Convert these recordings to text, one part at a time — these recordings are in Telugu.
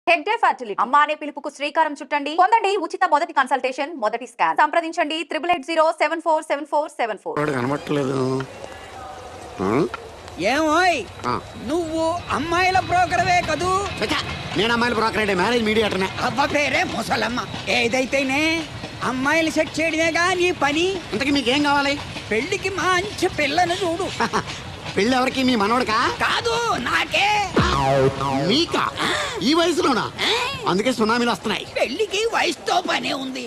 హెగ్డే ఫర్టిలిటీ అమ్మ అనే పిలుపుకు శ్రీకారం చుట్టండి. పొందండి ఉచిత మొదటి కన్సల్టేషన్, మొదటి స్కాన్. సంప్రదించండి 8880747474. కనబట్టలేదు. ఏమోయ్ నువ్వు అమ్మాయిల బ్రోకర్వే కదూ? నేను అమ్మాయిల బ్రోకర్, మ్యారేజ్ మీడియాటర్నే. అబ్బ పేరే ముసలమ్మ. ఏదైతేనే అమ్మాయిలు సెట్ చేయడమేగా నీ పని. ఇంతకీ మీకేం కావాలి? పెళ్లికి మంచి పిల్లను చూడు. పెళ్ళి ఎవరికి? మీ మనవడికా? కాదు, నాకే. మీకా? ఈ వయసులోనా? అందుకే సునామీలు వస్తున్నాయి. పెళ్లికి వయసుతో పనే ఉంది.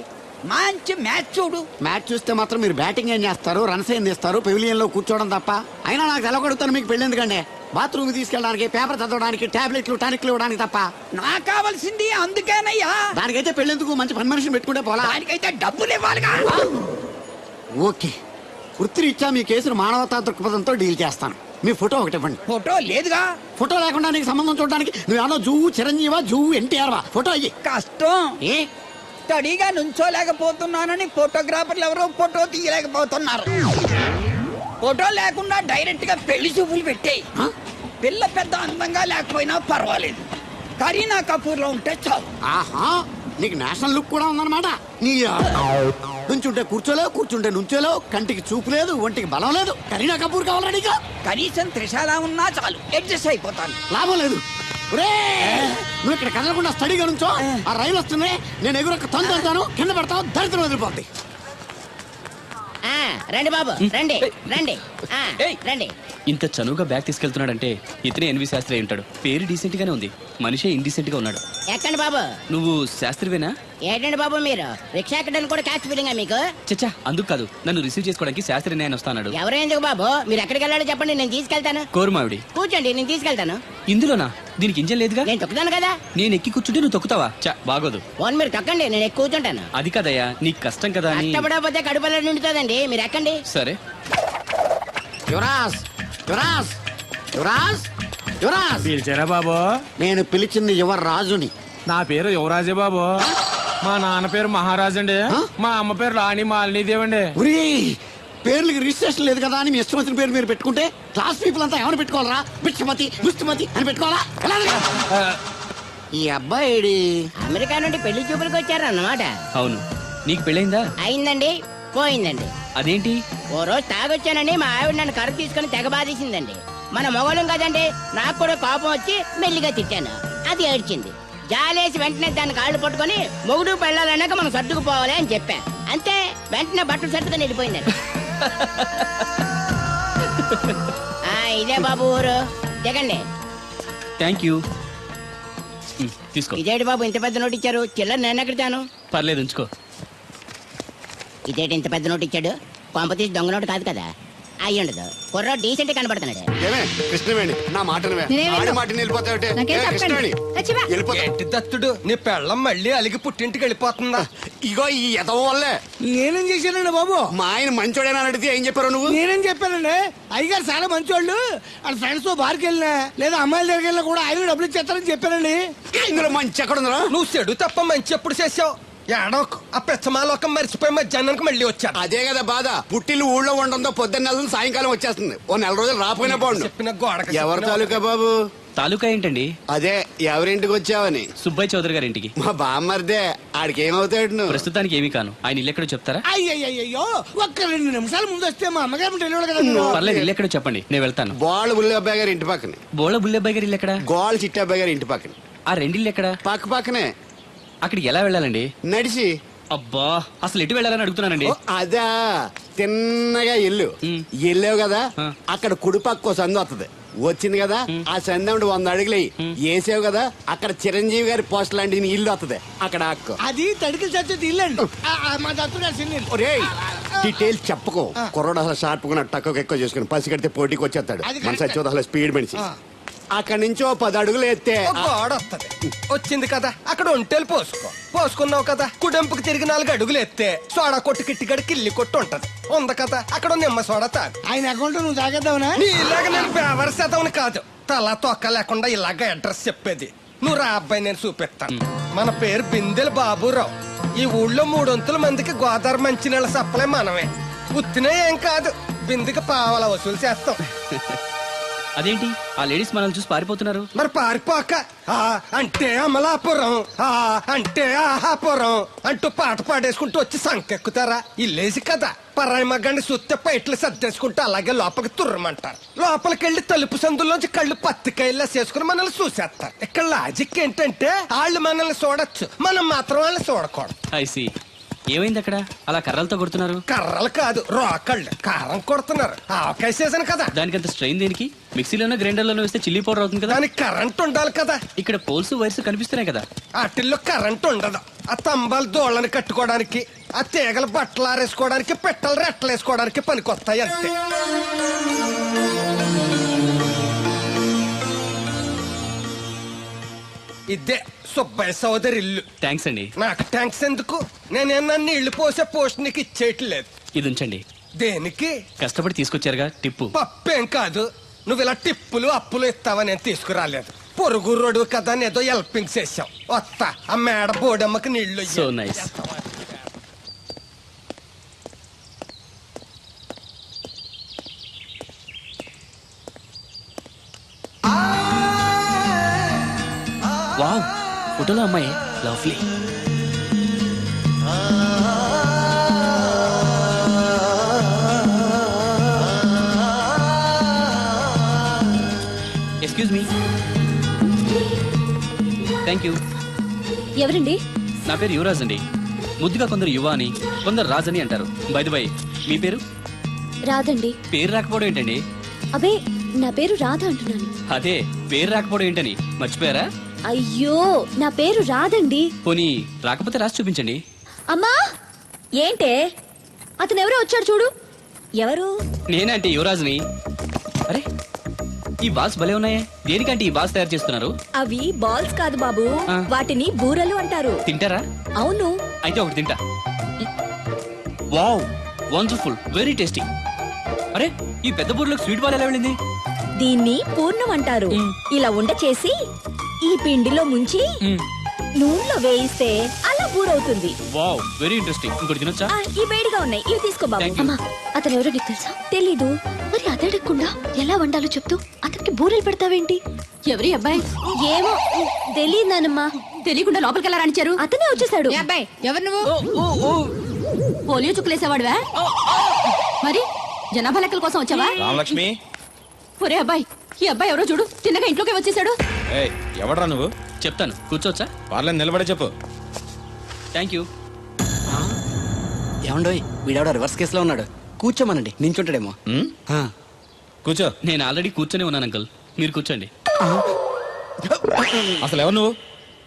మంచి మ్యాచ్ చూడు. మ్యాచ్ చూస్తే మాత్రం మీరు బ్యాటింగ్ ఏం చేస్తారు, రన్స్ ఏం తీస్తారు, పెవిలియన్ లో కూర్చోవడం తప్ప. అయినా నాకు తెలగొడుతాను మీకు పెళ్లి ఎందుకండి? బాత్రూమ్ తీసుకెళ్ళడానికి, పేపర్ చదవడానికి, టాబ్లెట్లు టానిక్లు ఇవ్వడానికి తప్ప. నాకు కావాల్సింది అందుకేనయ్యా. దానికైతే పెళ్ళెందుకు? మంచి పని మనిషిని పెట్టుకుంటే పోలా. దానికైతే డబ్బులు ఇవ్వాలిగా. ఓకే, వృత్తిరీత్యా మీ కేసును మానవతా దృక్పథంతో డీల్ చేస్తాను. మీ ఫోటో ఒకటి ఇవ్వండి. ఫోటో లేదుగా. ఫోటో లేకుండా నీకు సంబంధం చూడడానికి నువ్వేమో జువ్వు చిరంజీవా, జువ్వు ఎన్టీఆర్ వా? ఫోటో అయ్యి. కష్టం. ఏ స్టడీగా నుంచోలేకపోతున్నానని ఫోటోగ్రాఫర్లు ఎవరో ఫోటో తీయలేకపోతున్నారు. ఫోటో లేకుండా డైరెక్ట్ గా పెళ్లి చూపులు పెట్టేయి. పిల్ల పెద్ద అందంగా లేకపోయినా పర్వాలేదు, కరీనా కపూర్ లో ఉంటే చాలు. ఆహా, నీకు నేషనల్ లుక్ కూడా ఉందన్నమాట. నీ నుంచుంటే కూర్చోలేవు, కూర్చుంటే నుంచోలేవు, కంటికి చూపు లేదు, ఒంటికి బలం లేదు. కరీనా కపూర్ కావాలా నీకు? కనీసం త్రిశాల ఉన్నా చాలు, అడ్జస్ట్ అయిపోతాను. లాభం లేదు. నువ్వు ఇక్కడ కదలకుండా స్టడీగా నుంచో. ఆ రైలు వస్తుంది, నేను ఎగురొక్క తంతాను, కింద పెడతావు, దరిద్రం వదిలిపోద్ది. రండి బాబు, రండి రండి రండి. ఇంత చనువుగా బ్యాగ్ తీసుకెళ్తున్నాడంటే ఇతనే ఎన్వి శాస్త్రి ఉంటాడు. పేరు డీసెంట్ గానే ఉంది, మనిషే ఇండీసెంట్ గా ఉన్నాడు. ఎక్కండి బాబు. నువ్వు శాస్త్రివేనా? ఏంటండి బాబు మీరు రిక్షా ఎక్కడానికి కూడా క్యాచ్ ఫీలింగా మీకు? చచ్చా, అందుకు కాదు, నన్ను రిసీవ్ చేసుకోవడానికి శాస్త్రి నేను వస్తాడు. ఎవరు ఎందుకు బాబు? మీరు ఎక్కడికి వెళ్ళాలో చెప్పండి, నేను తీసుకెళ్తాను. కోరుమావిడి. కూర్చోండి, నేను తీసుకెళ్తాను. ఇందులోనా? దీనికి ఇంజన్ లేదుగా. నేను తొక్కుతాను కదా. నేను ఎక్కి కూర్చుంటే నువ్వు తొక్కుతావా? చా, బాగోదు. ఫోన్ మీరు తొక్కండి, నేను ఎక్కి కూర్చుంటాను. అది కదయ్యా, నీకు కష్టం కదా అని. కష్టపడకపోతే కడుపులో నిండుతుందండి, మీరు ఎక్కండి. సరే. యువరాజ్, యువరాజ్, యువరాజ్, యువరాజ్. పిలిచారా బాబు? నేను పిలిచింది యువరాజుని. నా పేరు యువరాజే బాబు. మా నాన్న పేరు మహారాజ్ అండి. మా అమ్మ పేరు రాణి మాలినీదేవి అండి. పేర్లకి రిజిస్ట్రేషన్ లేదు కదా అని మీ ఇష్టం వచ్చిన పేరు మీరు పెట్టుకుంటే క్లాస్ పీపుల్ అంతా ఏమైనా పెట్టుకోవాలరా? బిచ్చమతి, ముష్టిమతి అని పెట్టుకోవాలా? ఈ అబ్బాయి అమెరికా నుండి పెళ్లి చూపులకు వచ్చారు అన్నమాట. అవును. నీకు పెళ్ళైందా? అయిందండి, పోయిందండి. అదేంటి? ఓ రోజు తాగొచ్చానని మా ఆవిడ నన్ను కర్ర తీసుకుని తెగ బాధేసిందండి. మన మొగలం కదండి, నాకు కూడా కోపం వచ్చి మెల్లిగా తిట్టాను. అది ఏడ్చింది. జాలేసి వెంటనే దాన్ని కాళ్ళు పట్టుకొని మొగుడు పెళ్ళాలన్నాక మనం సర్దుకుపోవాలి అని చెప్పా. అంతే, వెంటనే బట్టలు సర్దుకొని వెళ్ళిపోయిందండి. ఇదే బాబు ఊరు, దిగండి. Thank you. తీసుకో. ఇదేంటి బాబు ఇంత పెద్ద నోటు ఇచ్చారు? చిల్లర నేను ఎక్కడతాను. పర్లేదు, ఉంచుకో. ఇదేంటి ఇంత పెద్ద నోటు ఇచ్చాడు? కొంప తీసి దొంగ నోటు కాదు కదా? అయ్యుండదు, కుర్ర డీసెంట్ కనబడుతున్నాడు. కృష్ణవేణి, నా మాటను ఏంటి దత్తుడు, నీ పెళ్ళం మళ్ళీ అలిగి పుట్టింటికి వెళ్ళిపోతుందా? ఇగో ఈ ఎదవ వల్లే. నేనేం చేశానండి బాబు? మా ఆయన మంచోడేనా అడిగితే ఏం చెప్పారు నువ్వు? నేనేం చెప్పానండి? అయ్యగారు చాలా మంచోళ్ళు. వాళ్ళ ఫ్రెండ్స్ తో బార్కి వెళ్ళినా లేదా అమ్మాయిల దగ్గరికి వెళ్ళినా కూడా ఆయన డబ్బులు ఇచ్చేస్తారని చెప్పానండి. ఇందులో మంచి ఎక్కడ ఉందా? నువ్వు చెడు తప్ప మంచి ఎప్పుడు చేసావు? ఏడోకు ఆ పెచ్చమాలోకం మర్చిపోయి మధ్యాహ్నానికి మళ్ళీ వచ్చా. అదే కదా బాధ. పుట్టిల్లు ఊళ్ళో ఉండడంతో పొద్దున్న నెల సాయంకాలం వచ్చేస్తుంది. ఓ నెల రోజులు రాపోయినా బాగుండు. చెప్పిన గోడ ఎవరి తాలూకా బాబు? తాలూకా ఏంటండి? అదే ఎవరింటికి వచ్చావని. సుబ్బయ్య చౌదరి గారి ఇంటికి. మా బామ్మర్దే. ఆడికి ఏమవుతాడు నువ్వు? ప్రస్తుతానికి ఏమీ కాను. ఆయన ఇల్లు ఎక్కడో చెప్తారా? అయ్యయ్యో, ఒక్క 2 నిమిషాలు ముందు వస్తే మా అమ్మగారు తెలియదు కదా. పర్లేదు, ఇల్లు ఎక్కడో చెప్పండి, నేను వెళ్తాను. గోళ్ళ బుల్లి అబ్బాయి గారి ఇంటి పక్కన. బోళ బుల్లెబ్బాయి గారి ఇల్లు ఎక్కడ? గోళ్ళ చిట్టి అబ్బాయి గారి ఇంటి పక్కన. ఆ రెండిల్లు ఎక్కడ? పక్క పక్కనే. అక్కడికి ఎలా వెళ్ళాలండి? నడిచి. అబ్బా, అసలు ఎటు వెళ్ళాలని అడుగుతున్నానండి. అదా, తిన్నగా ఇల్లు వెళ్ళావు కదా, అక్కడ కుడిపక్కో సందు వస్తుంది. వచ్చింది కదా, ఆ సందముడు 100 అడుగులు వేసావు కదా, అక్కడ చిరంజీవి గారి పోస్ట్ లాంటి ఇల్లు వస్తుంది. అక్కడ అక్కో. అది తడికి చచ్చేది ఇల్లండి. మా దత్తుడు డీటెయిల్స్ చెప్పుకో. కుర్రోడు అసలు షార్ప్ గా టక్కువ ఎక్కువ చేసుకుని పసి కడితే పోటీకి వచ్చేస్తాడు. మన సచ్చి అసలు స్పీడ్ మనిషి. అక్కడి నుంచి 10 అడుగులు ఎత్తే గోడ వస్తుంది. వచ్చింది కదా, అక్కడ ఒంటేలు పోసుకున్నావు కదా, కుడెంపుకి తిరిగి 4 అడుగులు ఎత్తే సోడా కొట్టు కిట్టిగడి కిల్లి కొట్టు ఉంటది. ఉంది కదా, అక్కడ నిమ్మ సోడా తాగు. ఆయన అకౌంట్ నువ్వు తాగేద్దావునా? నీ ఇలాగ నేను బేవర్ శాతం కాదు, తల తొక్క లేకుండా ఇలాగ అడ్రస్ చెప్పేది. నువ్వు రా అబ్బాయి, నేను చూపిస్తాను. మన పేరు బిందెల బాబురావు. ఈ ఊళ్ళో 300 మందికి గోదావరి మంచినీళ్ళ సప్లై మనమే. ఉత్తినే ఏం కాదు, బిందెకి పావలా వసూలు చేస్తాం. అదేంటి ఆ లేడీస్ మనల్ని చూసి పారిపోతున్నారు? మరి పారిపోక ఆ అంటే అమలాపురం, ఆ అంటే ఆహాపురం అంటూ పాట పాడేసుకుంటూ వచ్చి సంకెక్కుతారా? ఇల్లేసి కదా పరాయి మగాన్ని సుత్తే పైట్లు సర్దేసుకుంటూ అలాగే లోపలికి తుర్రమంటారు. లోపలికెళ్ళి తలుపు సందులోంచి కళ్ళు పత్తికాయల్లా చేసుకుని మనల్ని చూసేస్తారు. ఇక్కడ లాజిక్ ఏంటంటే వాళ్ళు మనల్ని చూడొచ్చు, మనం మాత్రం వాళ్ళని చూడకూడదు. ఐసి ఏమైంది అక్కడ అలా కర్రలతో కొడుతున్నారు? కర్రలు కాదు, రోకళ్ళు కారం కొడుతున్నారు. ఆవకాయ సీజన్ కదా, దానికంత స్ట్రెయిన్ దేనికి? మిక్సీలోనో గ్రైండర్లోనో వేస్తే చిల్లీ పౌడర్ అవుతుంది కదా. దానికి కరెంట్ ఉండాలి కదా. ఇక్కడ పోల్స్ వైర్స్ కనిపిస్తున్నాయి కదా. వాటిల్లో కరెంట్ ఉండదు. ఆ తంబాలు దోళ్ళని కట్టుకోవడానికి, ఆ తీగలు బట్టలు ఆరేసుకోవడానికి, పెట్టలు రెట్టలు వేసుకోవడానికి పనికొస్తాయి అంతే. ఇదే సుబ్బయ్య సోదరి ఇల్లు. థ్యాంక్స్ అండి. నాకు ట్యాంక్స్ ఎందుకు? నేనేమన్నా నీళ్లు పోసే పోస్ట్ నీకు ఇచ్చేయట్లేదు. ఇది ఉంచండి. దేనికి? కష్టపడి తీసుకొచ్చారుగా టిప్పు. పప్పేం కాదు, నువ్వు ఇలా టిప్పులు అప్పులు ఇస్తావని నేను తీసుకురాలేదు. పొరుగు రోడ్డు కదా అని ఏదో హెల్పింగ్ చేసావు. వస్తా ఆ మేడ బోడమ్మకి నీళ్లు సో నైస్. వావ్, ఫోటోలో అమ్మాయి lovely. Excuse me. Thank you. ఎవరండి? నా పేరు యువరాజ్ అండి. ముద్దుగా కొందరు యువ అని, కొందరు రాజ్ అని అంటారు. బై ది బై, మీ పేరు? రాదండి. పేరు రాకపోవడం ఏంటండి? అబే, నా పేరు రాధ అంటున్నాను. అదే పేరు రాకపోవడం ఏంటని మర్చిపోయారా? అయ్యో, నా పేరు రాదండి. పోనీ రాకపోతే రాసి చూపించండి. అమ్మా, ఏంటే అతను ఎవరో వచ్చాడు చూడు. ఎవరు? నేనంటే యువరాజ్ని. అరే, ఈ బాల్స్ భలే ఉన్నాయే. దేనికంటే ఈ బాల్స్ తయారు చేస్తున్నారు? అవి బాల్స్ కాదు బాబు, ఆ. వాటిని బూరలు అంటారు. తింటారా? అవును. అయితే ఒకటి తింటా. Wow, wonderful, very tasty. అరే, ఈ పెద్ద బూర్లోకి స్వీట్ బాల్ ఎలా వెళ్ళింది? దీన్ని పూర్ణం అంటారు. ఇలా ఉండ చేసి ఈ పిండిలో ముంచి నూనెలో వేయిస్తే అలా బూరవుతుంది. Wow, very interesting. ఇంకోటి తినొచ్చా? ఈ వేడిగా ఉన్నాయి, ఇవి తీసుకో బాబు. Thank you. అమ్మా, అతను ఎవరో నీకు తెలుసా? తెలీదు. మరి అదడగకుండా ఎలా వండాలో చెప్తూ అతనికి బూరెలు పెడతావేంటి? ఎవరి అబ్బాయి? ఏమో తెలియదానమ్మా. తెలియకుండా లోపలికి ఎలా రానిచ్చారు? అతనే వచ్చేసాడు. అబ్బాయి ఎవరు నువ్వు? పోలియో చుక్కులేసేవాడువా? మరి జనాభా లెక్కల కోసం వచ్చావా? రామలక్ష్మి, ఒరే అబ్బాయి, ఈ అబ్బాయి ఎవరో చూడు, తిన్నగా ఇంట్లోకి వచ్చేసాడు. ఏయ్ ఎవడ్రా నువ్వు? చెప్తాను, కూర్చోవచ్చా? వాళ్ళని నిలబడే చెప్పు. Thank you. ఏమండోయ్, వీడెవడో రివర్స్ కేసులో ఉన్నాడు. కూర్చోమనండి, నించుంటాడేమో. ఉమ్, కూర్చో. నేను ఆల్రెడీ కూర్చొని ఉన్నాను అంకుల్, మీరు కూర్చోండి. అసలు ఎవరు నువ్వు?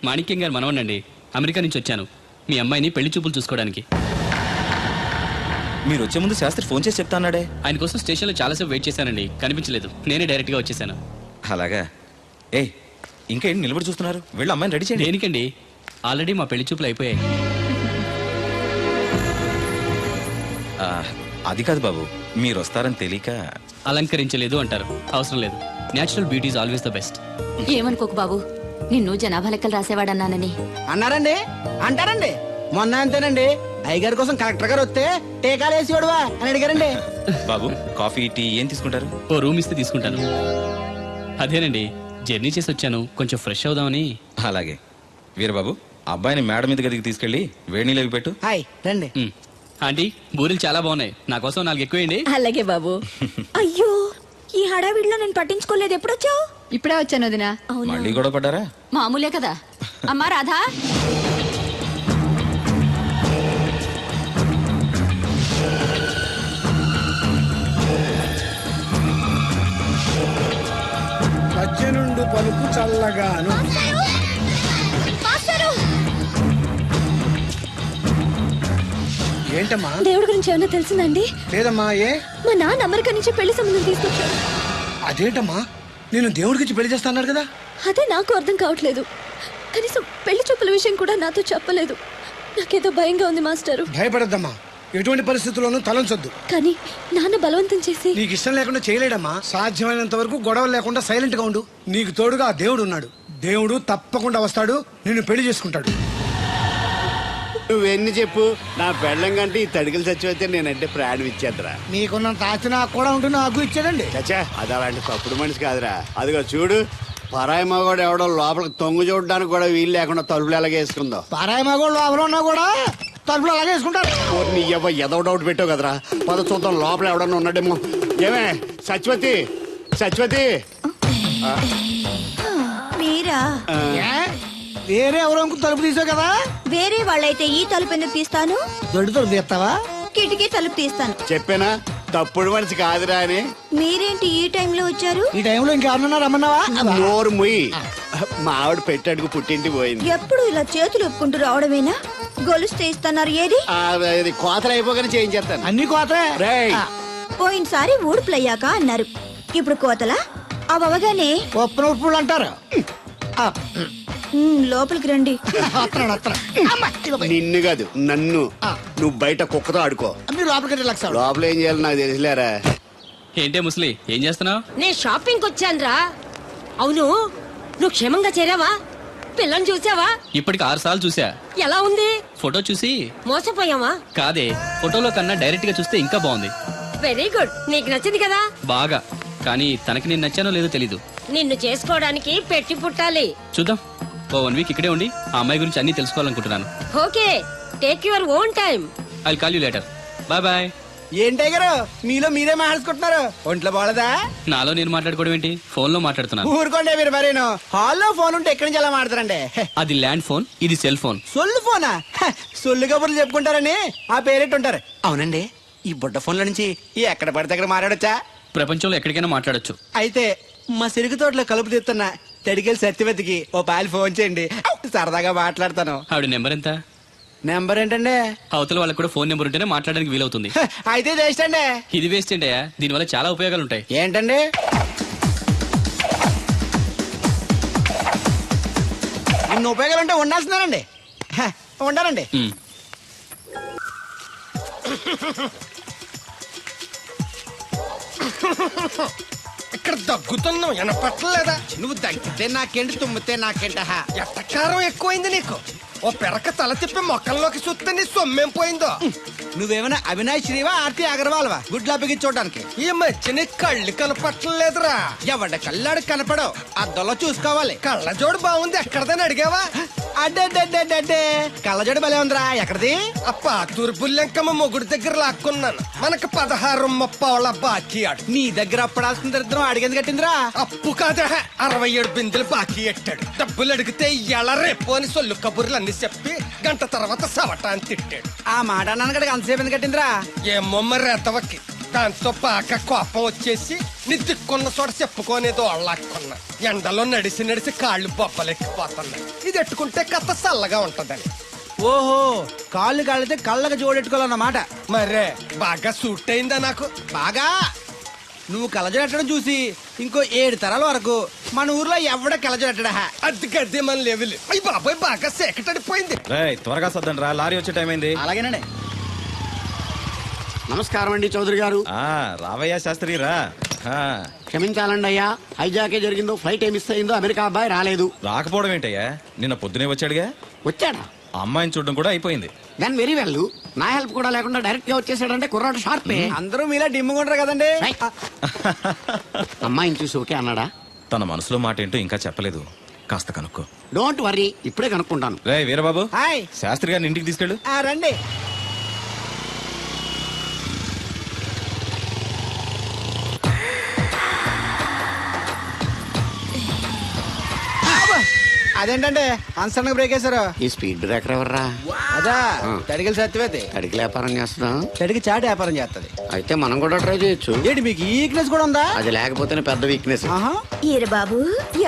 మాణిక్యం గారు మనవనండి. అమెరికా నుంచి వచ్చాను మీ అమ్మాయిని పెళ్లి చూపులు చూసుకోవడానికి. మీరు వచ్చే ముందు శాస్త్రి ఫోన్ చేసి చెప్తా అన్నాడే. ఆయన కోసం స్టేషన్లో చాలాసేపు వెయిట్ చేశానండి, కనిపించలేదు. నేనే డైరెక్ట్గా వచ్చేసాను. అలాగా? ఏయ్ ఇంకా ఏంటి నిలబడి చూస్తున్నారు? వెళ్ళి అమ్మాయిని రెడీ చేయండి. దేనికండి? ఆల్రెడీ మా పెళ్లి చూపులు అయిపోయాయి. ఆ, అది కాదు బాబు, మీరు వస్తారని తెలియక. అలంకరించలేదు అంటారు, అవసరం లేదు. Natural beauty is always the best. ఏమనుకోకు బాబు, నిన్ను జనాభా లెక్కలు రాసేవాడన్నానని. అన్నారండి, అంటారండి. మొన్న అంతేనండి, అయ్యగారి కోసం కలెక్టర్ గారు వస్తే టీకాలు వేసి వాడువా అని అడిగారండి. బాబు, కాఫీ టీ ఏం తీసుకుంటారు? ఓ రూమ్ ఇస్తే తీసుకుంటాను. అదేనండి, జర్నీ చేసి వచ్చాను, కొంచెం ఫ్రెష్ అవుదామని. అలాగే. వీరబాబు, అబ్బాయిని మేడ మీద గదికి తీసుకెళ్లి వేడి నీళ్ళు పెట్టు. హాయ్ రండి. మ్. ఆంటీ, బూరెలు చాలా బాగున్నాయి, నా కోసం 4 ఎక్కువేయండి. అలాగే బాబు. అయ్యో, ఈ హడావిడిలో నేను పట్టించుకోలేదు. ఎప్పుడొచ్చావు? ఇప్పుడే వచ్చాను వదినా. మళ్ళీ గొడవ పడ్డారా? మామూలే కదా. అమ్మా రాధా, సజ్జనుండు పలుకు చల్లగాను. ఏంటమ్మా? దేవుడి గురించి ఏమైనా తెలిసిందండి? లేదమ్మా. ఏ? మా నాన్న అమెరికా నుంచి పెళ్లి సంబంధం తీసుకొచ్చాడు. అదేంటమ్మా, నేను దేవుడికి పెళ్లి చేస్తా అన్నాడు కదా. అదే నాకు అర్థం కావట్లేదు. కనీసం పెళ్లి చూపుల విషయం కూడా నాతో చెప్పలేదు. నాకేదో భయంగా ఉంది మాస్టారు. భయపడద్దమ్మా, ఎటువంటి పరిస్థితుల్లోనూ తలంచొద్దు. కానీ నాన్న బలవంతం చేసి. నీకు ఇష్టం లేకుండా చేయలేడమ్మా. సాధ్యమైనంత వరకు గొడవలు లేకుండా సైలెంట్ గా ఉండు. నీకు తోడుగా ఆ దేవుడు ఉన్నాడు. దేవుడు తప్పకుండా వస్తాడు, నిన్ను పెళ్లి చేసుకుంటాడు. నువ్వెన్ని చెప్పు, నా పెళ్ళం కంటే ఈ తడికలు చచ్చిపోతే నేనంటే ప్రాణం ఇచ్చేద్దరా. మీకున్నంత ఆస్తి నాకు కూడా ఉంటుంది, నాకు ఇచ్చాడండి. చచ్చా, అది అలాంటి తప్పుడు మనిషి కాదురా. అదిగో చూడు, పరాయి మగోడు ఎవడో లోపలికి తొంగు చూడడానికి కూడా వీలు లేకుండా తలుపులు ఎలాగ వేసుకుందో. పారాయి మగోళ్ళు లోపల ఉన్నా కూడా తలుపులు అలాగే వేసుకుంటారు. నీ ఎవ ఎదో డౌట్ పెట్టావు కదరా. పద చూద్దాం లోపల ఎవడన్నా ఉన్నాడేమో. ఏమే సత్యవతి, సత్యవతి. మీరా? ఏ? వేరే ఎవరో తలుపు తీసావు కదా. వేరే వాళ్ళైతే ఈ తలుపు ఎందుకు తీస్తాను? దొడ్డు తలుపు తీస్తావా? కిటికీ తలుపు తీస్తాను. చెప్పానా తప్పుడు మనిషి కాదురా అని. మీరేంటి ఈ టైంలో వచ్చారు? ఈ టైంలో ఇంకెవరన్నా రమ్మన్నావా? నోరు ముయ్యి. మా ఆవిడ పెట్టాడుకు పుట్టింటి పోయింది. ఎప్పుడు ఇలా చేతులు ఒప్పుకుంటూ రావడమేనా? గొలుస్తే ఇస్తున్నారు ఏది? ఇది కోతలు అయిపోగానే చేయించేస్తాను. అన్ని కోతే. రేయ్, పోయినసారి ఊడుపులయ్యాక అన్నారు, ఇప్పుడు కోతలా? అవగానే ఒప్పున ఉప్పులు అంటారు. లోపలికి రండి. వస్తున్నాడు, వస్తున్నాడు. నిన్ను కాదు నన్ను. నువ్వు బయట కుక్కతో ఆడుకో. మీరు లోపలికి రిలాక్స్ అవ్వండి. లోపల ఏం చేయాలి నాకు తెలిసిలేరా. ఏంటే ముసలి, ఏం చేస్తున్నావు? నేను షాపింగ్ వచ్చానురా. అవును, నువ్వు క్షేమంగా చేరావా? పిల్లని చూసావా? ఇప్పటికి 6 సార్లు చూసా. ఎలా ఉంది? ఫోటో చూసి మోసపోయావా? కాదే, ఫోటోలో కన్నా డైరెక్ట్ గా చూస్తే ఇంకా బాగుంది. వెరీ గుడ్, నీకు నచ్చింది కదా? బాగా. కానీ తనకి నేను నచ్చానో లేదో తెలీదు. నిన్ను చేసుకోవడానికి పెట్టి పుట్టాలి. చూద్దాం. ఓ 1 వీక్ ఇక్కడే ఉండి ఆ అమ్మాయి గురించి అన్ని తెలుసుకోవాలనుకుంటున్నాను. Okay, take your own time. I call you later. Bye bye. ఏంటే గారు మీలో మీరే మాట్లాడుకుంటున్నారు? ఒంట్లో బాగలదా? నాలో నేను మాట్లాడుకోవడం ఏంటి? ఫోన్ లో మాట్లాడుతున్నాను. ఊరుకోండి మీరు మరేను. హాల్లో ఫోన్ ఉంటే ఎక్కడి నుంచి ఎలా మాట్లాడతారండి? అది ల్యాండ్ ఫోన్, ఇది సెల్ ఫోన్. సొల్లు ఫోనా? సొల్లు కబుర్లు చెప్పుకుంటారని ఆ పేరెట్టుంటారు. అవునండి, ఈ బుడ్డ ఫోన్ల నుంచి ఎక్కడ పడితే అక్కడ మాట్లాడొచ్చా? ప్రపంచంలో ఎక్కడికైనా మాట్లాడొచ్చు. అయితే మా సిరుగు తోటలో కలుపు తీస్తున్న తడికెళ్ళి సత్యవతికి ఓ పాలు ఫోన్ చేయండి, సరదాగా మాట్లాడతాను. ఆవిడ నెంబర్ ఎంత? నెంబర్ ఏంటండి? అవతల వాళ్ళకి కూడా ఫోన్ నెంబర్ ఉంటేనే మాట్లాడడానికి వీలవుతుంది. అయితే చేస్తండి. ఇది వేస్ట్ ఏంటయ్యా, దీనివల్ల చాలా ఉపయోగాలు ఉంటాయి. ఏంటండి? ఇన్ని ఉపయోగాలు ఉంటే ఉండాల్సిందేనండి. ఉండాలండి. ఉమ్. ఇక్కడ దగ్గుతున్నావు వినపట్టలేదా? నువ్వు దగ్గితే నాకేంటి, తుమ్మితే నాకేంట? ఎట్టకారం ఎక్కువైంది నీకు. ఓ పెరక తల తిప్పి మొక్కల్లోకి చూస్తే నీ సొమ్మేం పోయిందో. నువ్వేమైనా అవినాష్ శ్రీవా, ఆర్తి అగర్వాల్వా గుడ్లా బిగించోడానికి? ఈ మధ్య నీ కళ్ళు కనపట్టలేదురా. ఎవడ కళ్ళాడు కనపడవు, అద్దంలో చూసుకోవాలి. కళ్ళజోడు బాగుంది, ఎక్కడదని అడిగావా? అడ్డే కళ్ళజోడు భలే ఉందిరా. ఎక్కడిది? ఆ పాతూరు బుల్లెంకమ్మ మొగుడు దగ్గర లాక్కున్నాను. మనకు 16 బాకీ ఆడు. నీ దగ్గర అప్పడాల్సిన దరిద్రం అడిగింది కట్టిందిరా. అప్పు కాదా, 67 బిందెలు బాకీ ఎట్టాడు. డబ్బులు అడిగితే ఎలా రేపు అని సొల్లు కబుర్లు అన్ని చెప్పి గంట తర్వాత సవటాన్ని తిట్టాడు. ఆ మాట అన్నాను అంతసేపు ఎందుకు కట్టిందిరా? ఏమో మరి ఎతవకి. దాంతో బాగా కోపం వచ్చేసి నీ దిక్కున్న చోట చెప్పుకోనేదో అళ్ళాక్కున్నా. ఎండలో నడిచి కాళ్ళు బొబ్బలెక్కిపోతున్నాయి. ఇది ఎట్టుకుంటే కథ చల్లగా ఉంటదని. ఓహో, కాళ్ళు కాళ్ళైతే కళ్ళకు జోడెట్టుకోవాలన్నమాట. మరే బాగా సూట్ అయిందా నాకు? బాగా. నువ్వు కళ్ళజోడెట్టడం చూసి ఇంకో 7 తరాల వరకు మన ఊర్లో ఎవడ కళ్ళజోడెట్టడా? అది గడ్డి మన లెవెల్. అయ్యి బాబాయ్ బాగా సేకటడిపోయింది. త్వరగా సర్దండి రా, లారీ వచ్చే టైం అయింది. అలాగేనండి. నమస్కారం అండి చౌదరి గారు. రావయ్యా శాస్త్రి రా. క్షమించాలండి అయ్యా, హైజాకే జరిగిందో, ఫ్లైట్ ఏమి మిస్ అయిందో, అమెరికా అబ్బాయి రాలేదు. రాకపోవడం ఏంటయ్యా, నిన్న పొద్దునే వచ్చాడుగా. వచ్చాడా? ఆ అమ్మాయిని చూడడం కూడా అయిపోయింది. దాని వెరీ వెల్. నా హెల్ప్ కూడా లేకుండా డైరెక్ట్ గా వచ్చేసాడంటే కుర్రాడు షార్పే. అందరూ మీలా డిమ్ముకుంటారు కదండి. అమ్మాయిని చూసి ఓకే అన్నాడా? తన మనసులో మాట ఏంటో ఇంకా చెప్పలేదు, కాస్త కనుక్కో. డోంట్ వరీ, ఇప్పుడే కనుక్కుంటాను. రే వీరబాబు, హాయ్. శాస్త్రి గారిని ఇంటికి తీసుకెళ్ళు. రండి. అదేంటంటే అన్సన్ బ్రేక్ వేశారు? ఈ స్పీడ్ బ్రేకర్ ఎవర్రా? అదా తడిగలు సత్యవతి. అడిగి వ్యాపారం చేస్తున్నాం. తడికి చాటి వ్యాపారం చేస్తది. అయితే మనం కూడా ట్రై చేయొచ్చు. ఏంటి మీకు ఈ వీక్నెస్ కూడా ఉందా? అది లేకపోతేనే పెద్ద వీక్నెస్. ఈరు బాబు,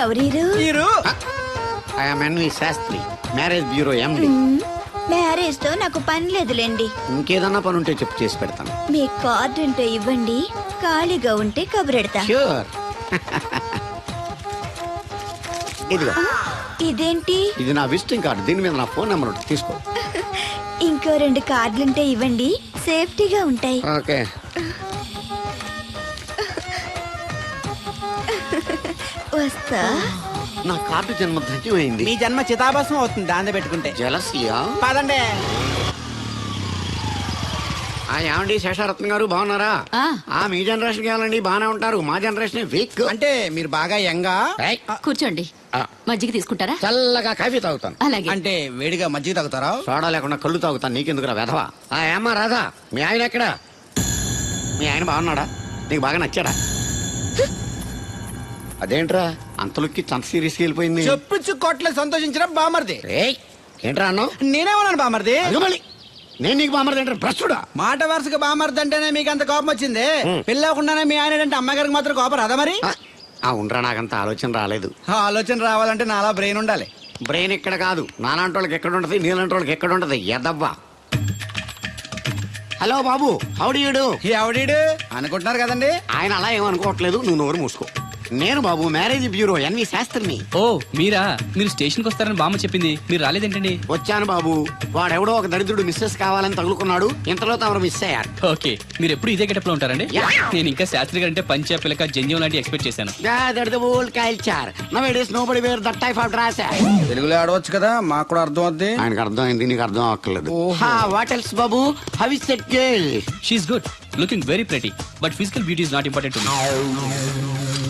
ఎవరీరు? మీరు? I'm Shastri, marriage bureau MD. Marriage తో నాకు పని లేదులేండి. ఇంకేదన్నా పని ఉంటే చెప్పు, చేసి పెడతాను. మీ కార్డు ఉంటే ఇవ్వండి, ఖాళీగా ఉంటే కబురెడతా. ష్యూర్. ఇదిగో. ఇదేంటి? ఇది నా విజిటింగ్ కార్డు, దీని మీద నా ఫోన్ నెంబర్ ఉంటుంది, తీసుకో. ఇంకో 2 కార్డులుంటే ఇవ్వండి, సేఫ్టీగా ఉంటాయి. ఓకే. వస్తా. నా కార్డు జన్మ ధన్యమైంది. మీ జన్మ చితాభస్మం అవుతుంది దాన్ని పెట్టుకుంటే. జలసియా? పదండి. ఏమండి శేషారత్న గారు బాగున్నారా? మీ జనరేషన్ కావాలండి, బాగానే ఉంటారు. మా జనరేషన్ వీక్. అంటే మీరు బాగా యంగా. కూర్చోండి. మజ్జిగ తీసుకుంటారా? చల్లగా కాఫీ తాగుతాను. అలాగే. అంటే వేడిగా మజ్జిగ తాగుతారా? సోడా లేకుండా కళ్ళు తాగుతాను. నీకెందుకురా వెధవా? ఏమ్మా రాధా, మీ ఆయన ఎక్కడా? మీ ఆయన బాగున్నాడా? నీకు బాగా నచ్చాడా? అదేంట్రా అంతలోకి చంత సీరియస్కి వెళ్ళిపోయింది? చెప్పుచ్చు కొట్ల సంతోషించిన బామర్ది. ఏంట్రా అన్నావు? నేనేమన్నాను బామర్ది? మళ్ళీ నేను నీకు బామర్ది అంటే భ్రష్టుడా? మాట వరుసగా బామర్ది అంటేనే మీకు అంత కోపం వచ్చింది. పెళ్ళవకుండానే మీ ఆయన అంటే అమ్మాయి గారికి మాత్రం కోపం రాదా మరి? ఉండరా, నాకంత ఆలోచన రాలేదు. ఆలోచన రావాలంటే నాలా బ్రెయిన్ ఉండాలి. బ్రెయిన్ ఇక్కడ కాదు, నాలాంటి వాళ్ళకి ఎక్కడ ఉంటది, నీలాంటి వాళ్ళకి ఎక్కడ ఉంటది. ఎదవ్వా. హలో బాబు, హౌడీ యూడు? ఎవడీడు అనుకుంటున్నారు కదండి. ఆయన అలా ఏమనుకోవట్లేదు, నువ్వు నోరు మూసుకో. నేను బాబు మ్యారేజ్ బ్యూరో ఎన్వి శాస్త్రిని. ఓ మీరా? మీరు స్టేషన్కి వస్తారని బామ్మ చెప్పింది, మీరు రాలేదేంటండి? వచ్చాను బాబు. వాడెవడో ఒక దరిద్రుడు మిస్సెస్ కావాలని తగులుకున్నాడు. ఇంతలో తమరు మిస్ అయ్యారు. ఓకే, మీరు ఎప్పుడు ఇదే గెటప్ లో ఉంటారండి? నేను ఇంకా శాస్త్రి గారు అంటే పంచ పిలక జంజం లాంటి ఎక్స్పెక్ట్ చేశాను. తెలుగులో ఆడవచ్చు కదా, మాకు కూడా అర్థం అవుద్ది. ఆయనకు అర్థం అయింది, నీకు అర్థం అవ్వట్లేదు. వాట్ ఎల్స్ బాబు? How is that girl? She is good, looking very pretty, but physical beauty is not important to me.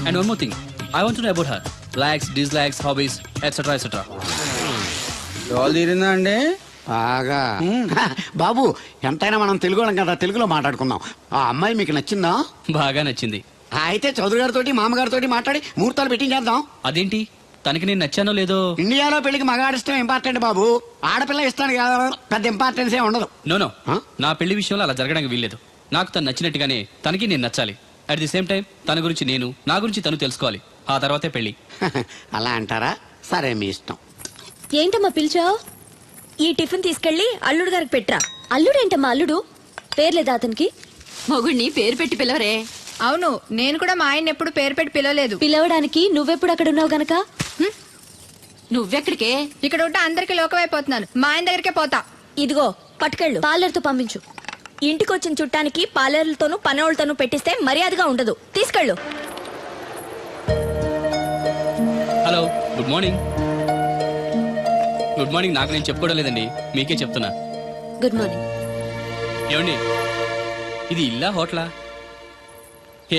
And one more thing, I want to know about her. Likes, dislikes, hobbies, etc. etc. డోల్ తీరిందా అండి? బాగా. బాబు ఎంతైనా మనం తెలుగు వాళ్ళం కదా, తెలుగులో మాట్లాడుకుందాం. ఆ అమ్మాయి మీకు నచ్చిందా? బాగా నచ్చింది. అయితే చౌదరి గారితో మామగారితో మాట్లాడి ముహూర్తాలు పెట్టించేద్దాం. అదేంటి, తనకి నేను నచ్చానో లేదో? ఇండియాలో పెళ్లికి మగాడి ఇష్టం ఇంపార్టెంట్ బాబు. ఆడపిల్ల ఇష్టానికి పెద్ద ఇంపార్టెన్స్ ఏ ఉండదు. నో నా పెళ్లి విషయంలో అలా జరగడానికి వీల్లేదు. నాకు తను నచ్చినట్టుగానే తనకి నేను నచ్చాలి. అట్ ది సేమ్ టైం తన గురించి నేను, నా గురించి తను తెలుసుకోవాలి. ఆ తర్వాతే పెళ్లి. అలా అంటారా? సరే, మీ ఇష్టం. ఏంటమ్మా పిలిచావు? ఈ టిఫిన్ తీసుకెళ్లి అల్లుడు గారికి పెట్టరా. అల్లుడేంటమ్మా అల్లుడు? పేర్లేదా అతనికి? మొగుడిని పేరు పెట్టి పిలవరే. అవును, నేను కూడా మా ఆయన ఎప్పుడు పేరు పెట్టి పిలవలేదు. పిలవడానికి నువ్వెప్పుడు అక్కడ ఉన్నావు గనక. నువ్వెక్కడికే? ఇక్కడ ఉంటే అందరికి లోకమైపోతున్నాను. మా ఆయన దగ్గరికే పోతా. ఇదిగో పట్టుకెళ్ళు, పార్లర్తో పంపించు. ఇంటికొచ్చిన చుట్టానికి పార్లర్లతోనూ పనోళ్ళతోనూ పెట్టిస్తే మర్యాదగా ఉండదు. తీసుకెళ్ళు. Hello, good morning. Good morning నాకు నేను చెప్పుకోవడం లేదండి, మీకే చెప్తున్నా. Good morning. ఏమండి, ఇది ఇల్లా హోటలా?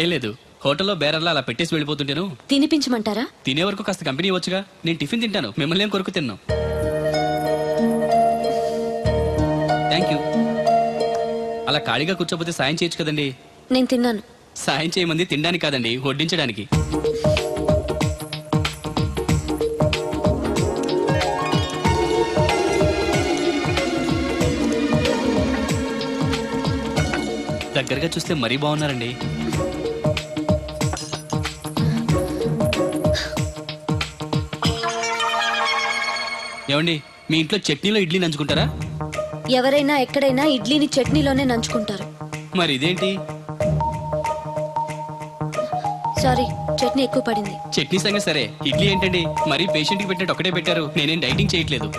ఏం లేదు, హోటల్లో బేరర్లా అలా పెట్టేసి వెళ్ళిపోతుంటేను. తినిపించమంటారా? తినే వరకు కాస్త కంపెనీ ఇవ్వచ్చుగా. నేను టిఫిన్ తింటాను, మిమ్మల్ని ఏం కొరకు తిన్నాను. Thank you. అలా ఖాళీగా కూర్చోపోతే సాయం చేయొచ్చు కదండి. నేను తిన్నాను. సాయం చేయమంది తినడానికి కాదండి, వడ్డించడానికి. దగ్గరగా చూస్తే మరీ బాగున్నారండి. ఏమండి, మీ ఇంట్లో చట్నీలో ఇడ్లీ నంచుకుంటారా? ఎవరైనా ఎక్కడైనా ఇడ్లీని చట్నీలోనే నంచుకుంటారు. మరి ఇదేంటి? సారీ, చట్నీ ఎక్కువ పడింది. చట్నీ సంగతి సరే, ఇడ్లీ ఏంటండి? మరీ పేషెంట్ కి పెట్టినట్టు ఒకటే పెట్టారు. నేనేం డైటింగ్ చేయట్లేదు.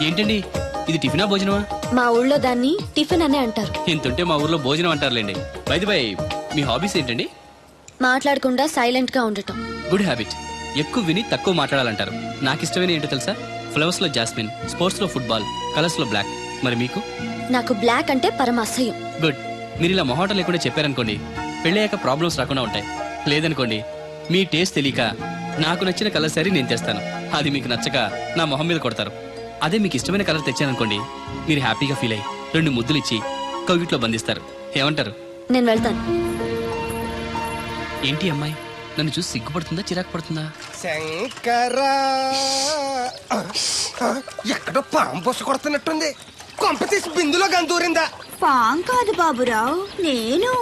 ఏంటండి, ఇది టిఫినా భోజనమా? మా ఊళ్ళో దాన్ని టిఫిన్ అనే అంటారు. ఇంతుంటే మా ఊర్లో భోజనం అంటారులేండి. బై ది బై, మీ హాబీస్ ఏంటండి? మాట్లాడకుండా సైలెంట్ గా ఉండటం. Good habit. ఎక్కువ విని తక్కువ మాట్లాడాలంటారు. నాకు ఇష్టమైన ఏంటో తెలుసా? ఫ్లవర్స్ లో జాస్మిన్, స్పోర్ట్స్ లో ఫుట్బాల్, కలర్స్ లో బ్లాక్. మరి మీకు? నాకు బ్లాక్ అంటే పరమ అసహ్యం. గుడ్. మీరు ఇలా మొహాటం లేకుండా చెప్పారనుకోండి, పెళ్ళయ్యాక ప్రాబ్లమ్స్ రాకుండా ఉంటాయి. లేదనుకోండి, మీ టేస్ట్ తెలియక నాకు నచ్చిన కలర్ సరే నేను తెస్తాను, అది మీకు నచ్చక నా మొహం మీద కొడతారు. అదే మీకు ఇష్టమైన కలర్ తెచ్చాననుకోండి, మీరు హ్యాపీగా ఫీల్ అయ్యి 2 ముద్దులు ఇచ్చి కవిట్లో బంధిస్తారు. ఏమంటారు? నేను వెళ్తాను. ఏంటి అమ్మాయి నన్ను చూసి సిగ్గుపడుతుందా, చిరాకు పడుతుందా? శంకరా, ఎక్కడో పాము పొస కొడుతున్నట్టుంది. కొంప తీసి బిందులో గందూరిందా? పాం కాదు బాబురావు, నేను.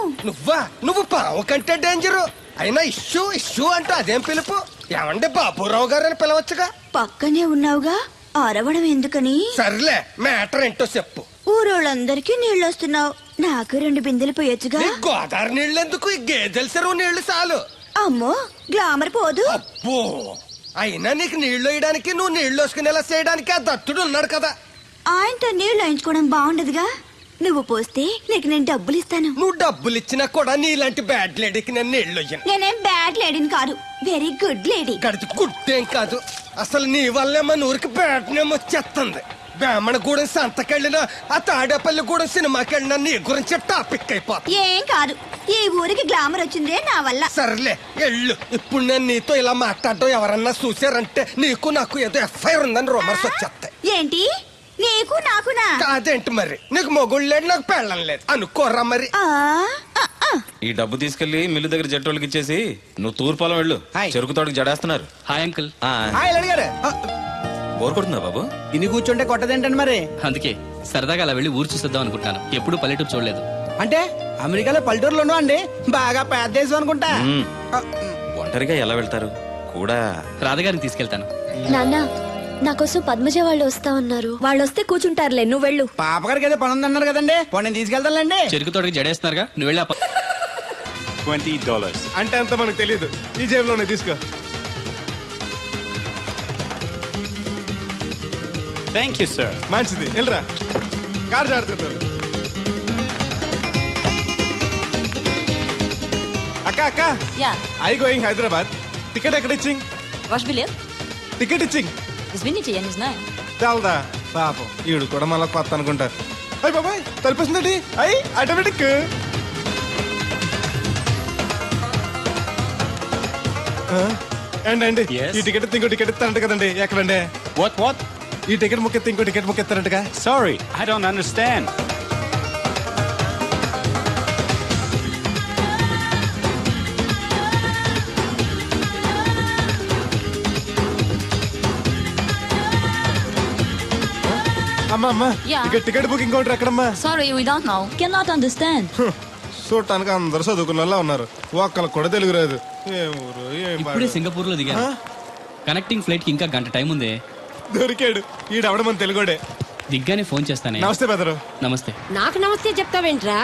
నువ్వు పాము కంటే డేంజరు. అయినా ఇష్యూ ఇష్యూ అంటూ అదేం పిలుపు? ఏమండి బాబురావు గారు అని పిలవచ్చుగా. పక్కనే ఉన్నావుగా, అరవడం ఎందుకని? సర్లే, మ్యాటర్ ఏంటో చెప్పు. ఊరోళ్ళందరికీ నీళ్ళు వస్తున్నావు, నాకు 2 బిందెలు పోయొచ్చుగా. ఈ గోదావరి నీళ్ళెందుకు? ఈ గేదెల చెరువు నీళ్లు చాలు. అమ్మో, గ్లామర్ పోదు. అబ్బో, అయినా నీకు నీళ్లు వేయడానికి నువ్వు నీళ్లు వేసుకునేలా చేయడానికి ఆ దత్తుడు ఉన్నాడు కదా. ఆయనతో నీళ్లు వేయించుకోవడం బాగుండదుగా. నువ్వు పోస్తే నీకు నేను డబ్బులు ఇస్తాను. నువ్వు డబ్బులు ఇచ్చినా కూడా నీలాంటి బ్యాడ్ లేడీకి నేను నీళ్లు వేయను. నేనేం బ్యాడ్ లేడీని కాదు, వెరీ గుడ్ లేడీ. గడిచి గుడ్డేం కాదు. అసలు నీ వల్లే మన ఊరికి బ్యాడ్ నేమ్ వచ్చేస్తుంది. బ్రాహ్మణగూడెం సంతకెళ్ళినా ఆ తాడేపల్లిగూడెం సినిమాకి వెళ్ళినా నీ గురించి టాపిక్ అయిపోతుంది. ఏం కాదు, ఈ ఊరికి గ్లామర్ వచ్చిందే నా వల్ల. సర్లే ఎళ్ళు. ఇప్పుడు నేను నీతో ఇలా మాట్లాడటం ఎవరన్నా చూసారంటే నీకు నాకు ఏదో ఎఫ్ఐఆర్ ఉందని రూమర్స్ వచ్చేస్తాయి. ఏంటి నీకు నాకునా? కాదేంటి మరి, నీకు మొగుళ్ళు లేదు నాకు పెళ్ళం లేదు అనుకోరా మరి. ఈ డబ్బు తీసుకెళ్లి మిల్లు దగ్గర జట్టోళ్ళకి ఇచ్చేసి నువ్వు తూర్పాలం వెళ్ళు. చెరుకు తోటకి జడేస్తున్నారు. Hi uncle. బోర్ కొడుతుందా బాబు? ఇన్ని కూర్చుంటే కొట్టదేంటండి మరి? అందుకే సరదాగా అలా వెళ్ళి ఊరు చూసేద్దాం అనుకుంటాను. ఎప్పుడు పల్లెటూరు చూడలేదు. అంటే అమెరికాలో పల్లెటూరులోనూ అండి బాగా పెద్ద దేశం అనుకుంటా. ఒంటరిగా ఎలా వెళ్తారు కూడా? రాధగారిని తీసుకెళ్తాను. నాన్న నా కోసం పద్మజ వాళ్ళు వస్తా ఉన్నారు. వాళ్ళు వస్తే కూర్చుంటారులే, నువ్వు వెళ్ళు. పాపగారికి ఏదో పని ఉందన్నారు కదండి, నేను తీసుకెళ్తానులేండి. చెరుకు తోటకి జడేస్తున్నారుగా, నువ్వు వెళ్ళి $20 అంటే అంత మనకు తెలియదు. ఈ జేబులోనే తీసుకో. Thank you sir. మంచిది, వెళ్ళరా. కార్ జాడుతున్నారు. అక్క అక్క, ఐ గోయింగ్ హైదరాబాద్. టికెట్ ఎక్కడ itching? Wash bill ticket itching చాలదా? పాపం ఈడు కూడా మళ్ళీ కొత్త అనుకుంటారు. అయ్యి బాబాయ్ తలిపేసిందండి. అయ్యి ఆటోమేటిక్. అండి ఈ టికెట్ ఇంకో టికెట్ ఇస్తారంట కదండి. ఎక్కడండి? What? ఈ టికెట్ ముక్కెత్తి ఇంకో టికెట్ ముక్కెత్తారంటగా. Sorry, I don't understand. అమ్మా ఇక టికెట్ బుకింగ్ కౌంటర్ ఎక్కడమ్మా? Sorry we don't know, cannot understand. చూడటానికి అందరు చదువుకున్న వాళ్ళ ఉన్నారు, ఒక్కళ్ళకి కూడా తెలుగు రాదు. ఏ ఊరు ఏం ఇప్పుడే సింగపూర్ లో దిగాను. కనెక్టింగ్ ఫ్లైట్ కి ఇంకా గంట టైం ఉంది. దొరికాడు ఈడవడం మన తెలుగుడే. దిగ్గానే ఫోన్ చేస్తానే. నమస్తే బెదరు. నమస్తే. నాకు నమస్తే చెప్తావేంట్రా?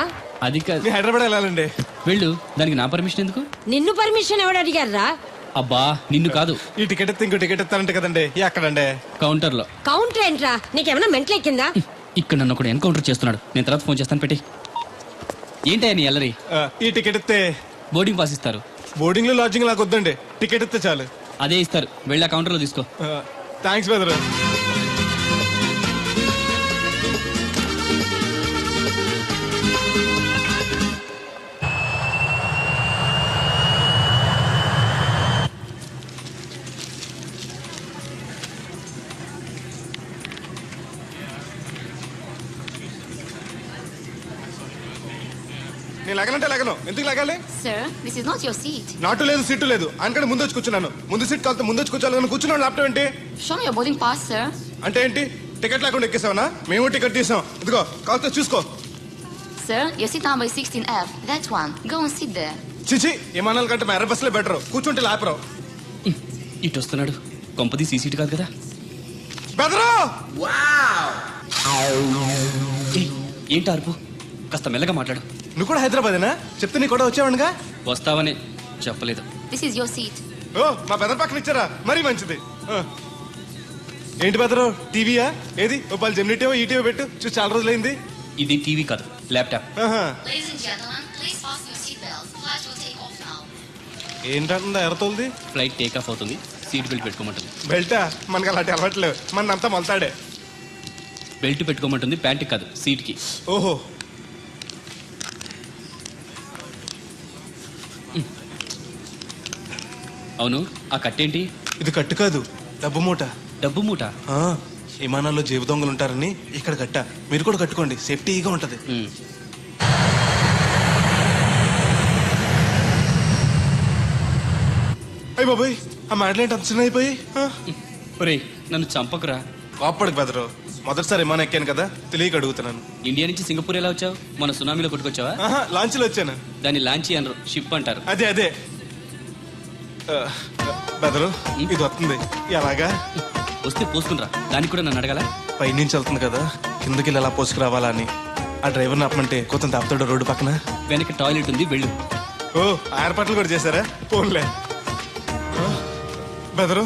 అది కాదు, హైదరాబాద్ వెళ్ళాలండి. వెళ్ళు. దానికి నా పర్మిషన్ ఎందుకు? నిన్ను పర్మిషన్ ఎవడు అడిగారా? అబ్బా నిన్ను కాదు. ఈ టికెట్ ఎత్తే ఇంకో టికెట్ ఎత్తారంట కదండి. ఎక్కడండి? కౌంటర్ లో. కౌంటర్ ఏంట్రా? నీకేమైనా మెంటల్ ఎక్కిందా? ఇక్కడ నన్ను ఒకడు ఎన్కౌంటర్ చేస్తున్నాడు. నేను తర్వాత ఫోన్ చేస్తాను, పెట్టి. ఏంటయ్యా నీ అల్లరి? ఈ టికెట్ ఎత్తే బోర్డింగ్ పాస్ ఇస్తారు. బోర్డింగ్ లో లాడ్జింగ్ నాకు వద్దండి, టికెట్ ఎత్తే చాలు. అదే ఇస్తారు, వెళ్ళి ఆ కౌంటర్ లో తీసుకో. థ్యాంక్స్ బెదరు. నేను లాగనంటే లాగను. ఎందుకు లాగాలి? Sir this is not your seat. నాటు లేదు, సీటు లేదు. అందుకని ముందు వచ్చి కూర్చున్నాను. ముందు సీట్ కాదు, ముందు వచ్చి కూర్చోాలని కూర్చున్నాను. లాప్టాప్ ఏంటి? Show me your boarding pass sir. అంటే ఏంటి? టికెట్ లేకుండా ఎక్కేసావనా? మేము టికెట్ తీసాం. ఇదిగో కాస్త చూసుకో. Sir your seat number 16F. That one. Go and sit there. చిచి, విమానాల కంటే మా ఎర్ర బస్సులే బెటర్. కూర్చుంటే లాపరావు. ఇటు వస్తున్నాడు. కొంపది సీసీటీ కాదు కదా. బెదరు ఏంటి అరుపు? కాస్త మెల్లగా మాట్లాడు. నువ్వు కూడా హైదరాబాదేనా? చెప్తే నీ కూడా వచ్చావనుగా. వస్తావని చెప్పలేదు. This is your seat. ఓ మా బెదర్ పక్కన ఇచ్చారా? మరీ మంచిది. ఏంటి బెదరు, టీవీయా? ఏది ఓ పలు జెమినిటీవో ఈటీవో పెట్టు, చూసి చాలా రోజులైంది. ఇది టీవీ కాదు, ల్యాప్టాప్. ఏంటంటుందా ఎర్రతోల్ది? ఫ్లైట్ టేక్ ఆఫ్ అవుతుంది, సీట్ బెల్ట్ పెట్టుకోమంటుంది. బెల్టా? మనకి అలాంటి అలవాట్లేవు, మన అంతా మొలతాడే. బెల్ట్ పెట్టుకోమంటుంది, ప్యాంట్ కాదు, సీట్ కి. ఓహో. అవును, ఆ కట్టేంటి? ఇది కట్టు కాదు, డబ్బు మూట. డబ్బు మూట? విమానాల్లో జేబు దొంగలు ఉంటారని ఇక్కడ కట్ట. మీరు కూడా కట్టుకోండి, సేఫ్టీగా ఉంటది. అయ్యి బాబాయ్, ఆ మాటలేంటి అంత చిన్న అయిపోయి? నన్ను చంపకురా. కోప్పడికి బెదరు, మొదటిసారి విమానం ఎక్కాను కదా, తెలియక అడుగుతున్నాను. ఇండియా నుంచి సింగపూర్ ఎలా వచ్చావు? మన సునామీలో కొట్టుకొచ్చావా? లాంచీలో వచ్చాను. దాన్ని లాంచీ అనరు, షిప్ అంటారు. అదే అదే. బెదరు, ఇది వస్తుంది. ఎలాగా? వస్తే పోసుకునిరా. దానికి కూడా నన్ను అడగాల? పైనుంచి వెళ్తుంది కదా, కిందకి వెళ్ళి ఎలా పోసుకురావాలా అని. ఆ డ్రైవర్ని ఆపమంటే కొంత దాపుతాడు రోడ్డు పక్కన. వెనక టాయిలెట్ ఉంది, వెళ్ళు. ఓ, ఏర్పాట్లు కూడా చేశారా? పోన్లే. బెదరు,